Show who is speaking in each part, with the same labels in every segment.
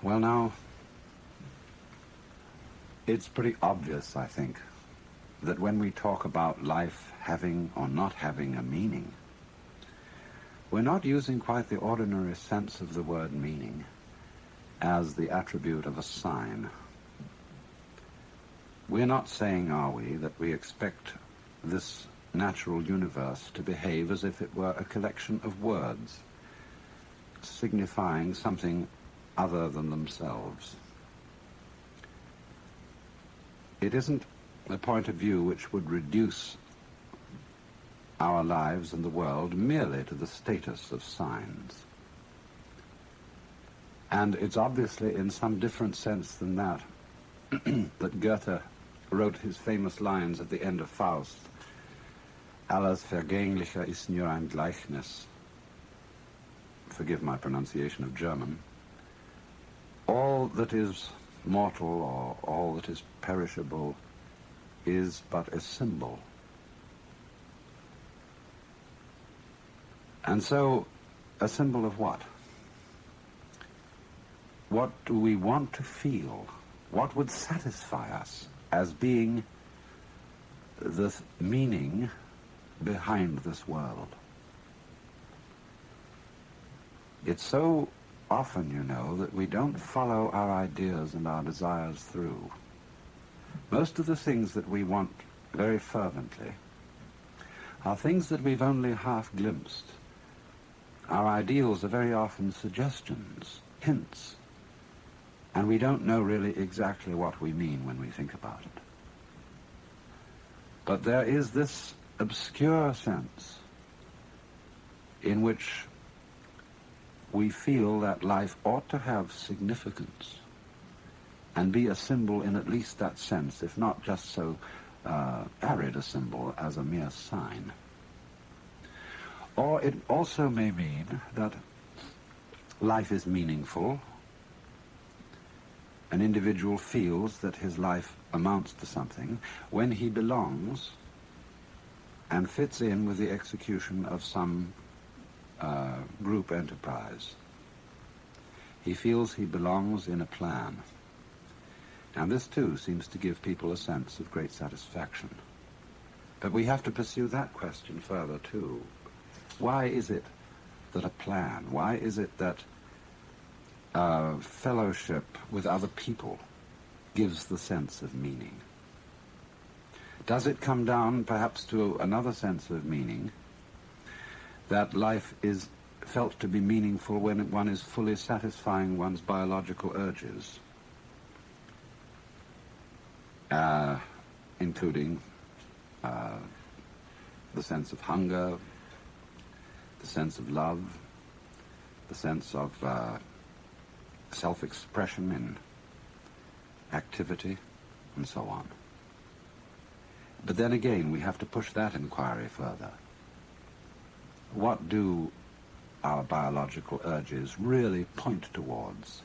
Speaker 1: Well, now, it's pretty obvious, I think, that when we talk about life having or not having a meaning, we're not using quite the ordinary sense of the word meaning as the attribute of a sign. We're not saying, are we, that we expect this natural universe to behave as if it were a collection of words signifying something other than themselves. It isn't a point of view which would reduce our lives and the world merely to the status of signs. And it's obviously in some different sense than that that Goethe wrote his famous lines at the end of Faust. Alles Vergänglicher ist nur ein Gleichnis. Forgive my pronunciation of German. All that is mortal or all that is perishable is but a symbol. And so, a symbol of what? What do we want to feel? What would satisfy us as being the meaning behind this world? It's so often, you know, that we don't follow our ideas and our desires through. Most of the things that we want very fervently are things that we've only half glimpsed. Our ideals are very often suggestions, hints, and we don't know really exactly what we mean when we think about it. But there is this obscure sense in which we feel that life ought to have significance and be a symbol in at least that sense, if not just so arid a symbol as a mere sign. Or it also may mean that life is meaningful. An individual feels that his life amounts to something when he belongs and fits in with the execution of some group enterprise. He feels he belongs in a plan. And this too seems to give people a sense of great satisfaction. But we have to pursue that question further too. Why is it that a plan, why is it that fellowship with other people gives the sense of meaning? Does it come down perhaps to another sense of meaning, that life is felt to be meaningful when one is fully satisfying one's biological urges, including the sense of hunger, the sense of love, the sense of self-expression in activity, and so on. But then again, we have to push that inquiry further. What do our biological urges really point towards?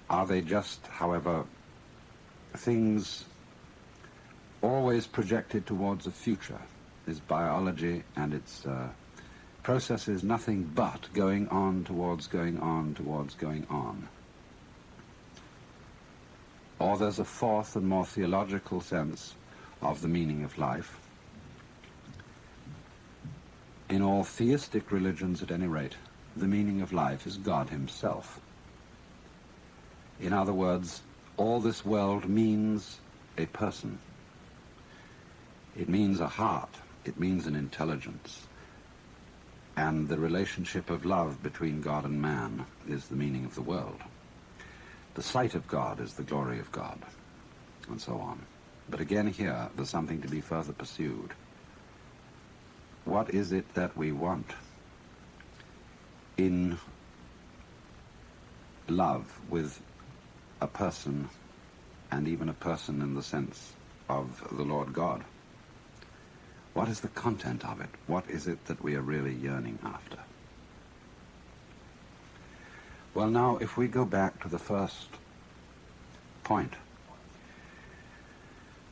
Speaker 1: Are they just, however, things always projected towards a future? Is biology and its processes nothing but going on towards going on towards going on? Or there's a fourth and more theological sense of the meaning of life. In all theistic religions, at any rate, the meaning of life is God himself. In other words, all this world means a person. It means a heart. It means an intelligence. And the relationship of love between God and man is the meaning of the world. The sight of God is the glory of God, and so on. But again here, there's something to be further pursued. What is it that we want in love with a person, and even a person in the sense of the Lord God? What is the content of it? What is it that we are really yearning after? Well, now, if we go back to the first point,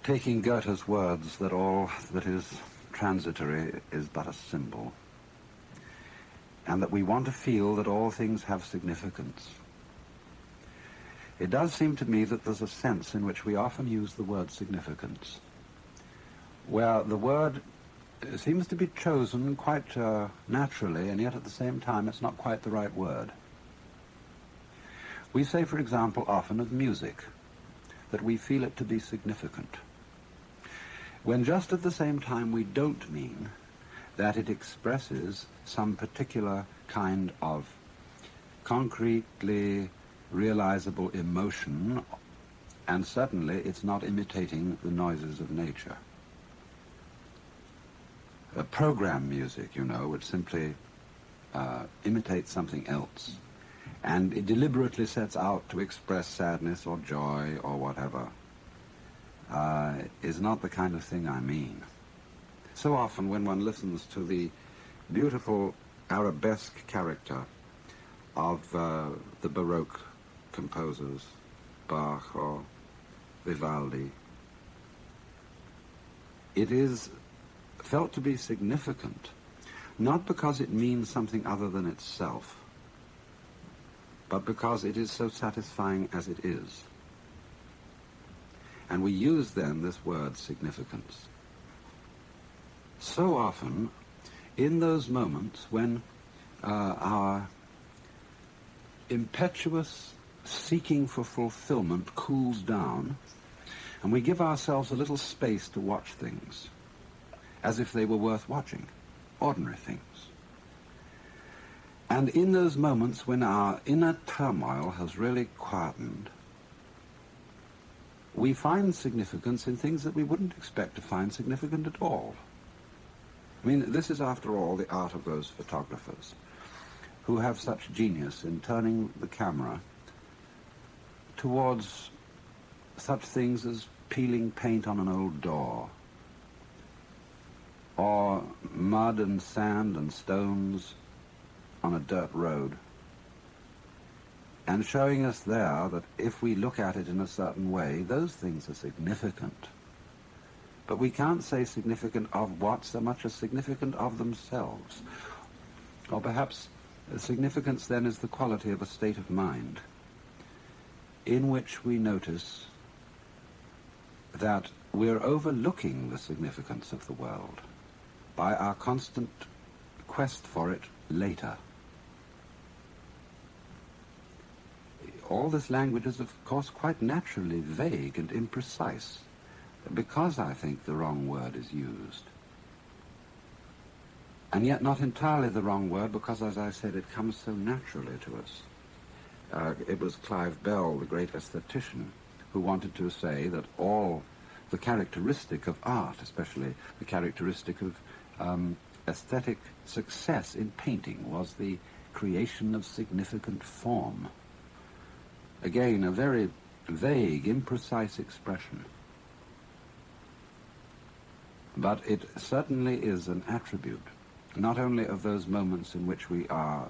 Speaker 1: taking Goethe's words that all that is transitory is but a symbol, and that we want to feel that all things have significance. It does seem to me that there's a sense in which we often use the word significance, where the word seems to be chosen quite naturally, and yet at the same time it's not quite the right word. We say, for example, often of music, that we feel it to be significant, when just at the same time we don't mean that it expresses some particular kind of concretely realizable emotion, and certainly it's not imitating the noises of nature. Program music, you know, which simply imitates something else, and it deliberately sets out to express sadness or joy or whatever, is not the kind of thing I mean. So often when one listens to the beautiful arabesque character of the Baroque composers, Bach or Vivaldi, it is felt to be significant, not because it means something other than itself, but because it is so satisfying as it is. And we use then this word significance. So often, in those moments when our impetuous seeking for fulfillment cools down, and we give ourselves a little space to watch things, as if they were worth watching, ordinary things. And in those moments when our inner turmoil has really quietened, we find significance in things that we wouldn't expect to find significant at all. I mean, this is, after all, the art of those photographers who have such genius in turning the camera towards such things as peeling paint on an old door, or mud and sand and stones on a dirt road, and showing us there that if we look at it in a certain way, those things are significant. But we can't say significant of what so much as significant of themselves. Or perhaps significance then is the quality of a state of mind in which we notice that we're overlooking the significance of the world by our constant quest for it later. All this language is, of course, quite naturally vague and imprecise, because I think the wrong word is used. And yet not entirely the wrong word, because, as I said, it comes so naturally to us. It was Clive Bell, the great aesthetician, who wanted to say that all the characteristic of art, especially the characteristic of aesthetic success in painting, was the creation of significant form. Again, a very vague, imprecise expression. But it certainly is an attribute, not only of those moments in which we are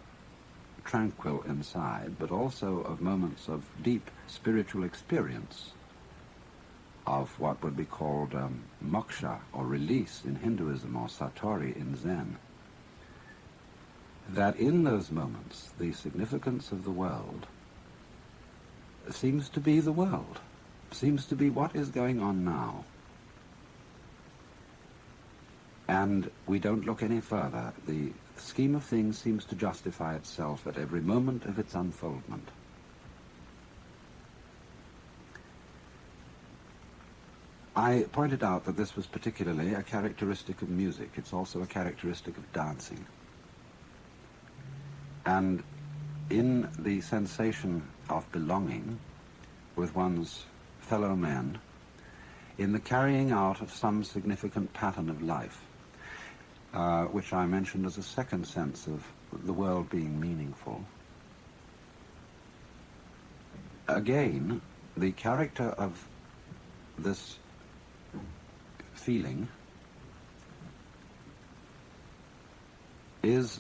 Speaker 1: tranquil inside, but also of moments of deep spiritual experience, of what would be called moksha, or release in Hinduism, or satori in Zen. That in those moments, the significance of the world seems to be the world, seems to be what is going on now. And we don't look any further. The scheme of things seems to justify itself at every moment of its unfoldment. I pointed out that this was particularly a characteristic of music. It's also a characteristic of dancing. And in the sensation of belonging with one's fellow men, in the carrying out of some significant pattern of life, which I mentioned as a second sense of the world being meaningful. Again, the character of this feeling is,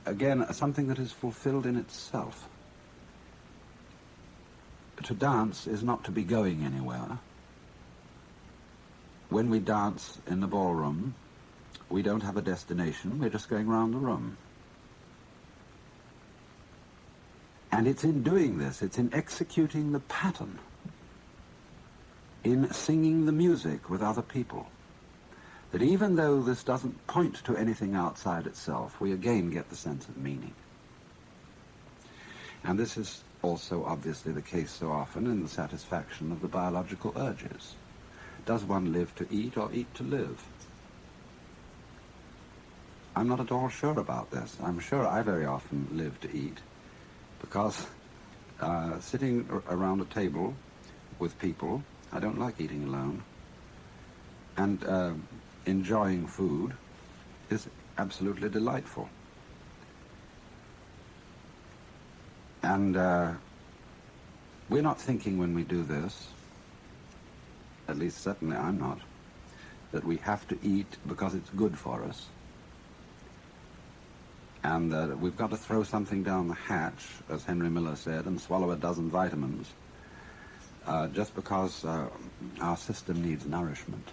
Speaker 1: again, something that is fulfilled in itself. To dance is not to be going anywhere. When we dance in the ballroom, We don't have a destination, we're just going round the room. And it's in doing this, it's in executing the pattern, in singing the music with other people, that even though this doesn't point to anything outside itself, we again get the sense of meaning. And this is also obviously the case so often in the satisfaction of the biological urges. Does one live to eat or eat to live? I'm not at all sure about this. I'm sure I very often live to eat, because sitting around a table with people, I don't like eating alone, and enjoying food is absolutely delightful. And we're not thinking when we do this, at least certainly I'm not, that we have to eat because it's good for us, and that we've got to throw something down the hatch, as Henry Miller said, and swallow a dozen vitamins, just because our system needs nourishment.